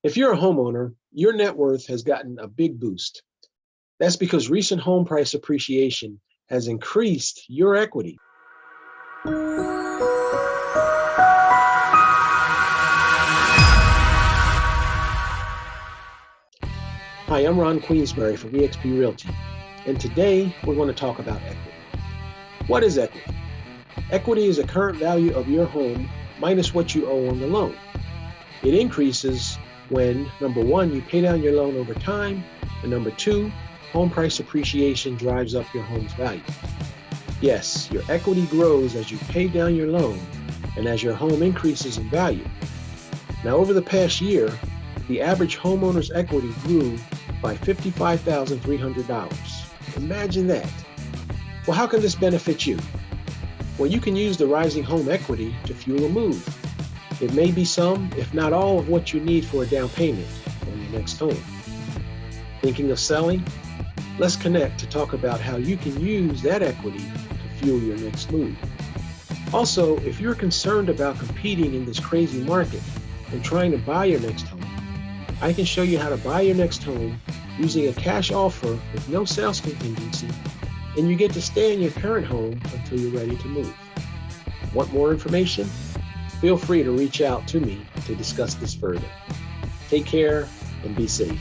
If you're a homeowner, your net worth has gotten a big boost. That's because recent home price appreciation has increased your equity. Hi, I'm Ron Queensberry from eXp Realty, and today we're going to talk about equity. What is equity? Equity is the current value of your home minus what you owe on the loan. It increases when, number one, you pay down your loan over time, and number two, home price appreciation drives up your home's value. Yes, your equity grows as you pay down your loan and as your home increases in value. Now, over the past year, the average homeowner's equity grew by $55,300. Imagine that. Well, how can this benefit you? Well, you can use the rising home equity to fuel a move. It may be some, if not all, of what you need for a down payment on your next home. Thinking of selling? Let's connect to talk about how you can use that equity to fuel your next move. Also, if you're concerned about competing in this crazy market and trying to buy your next home, I can show you how to buy your next home using a cash offer with no sales contingency, and you get to stay in your current home until you're ready to move. Want more information? Feel free to reach out to me to discuss this further. Take care and be safe.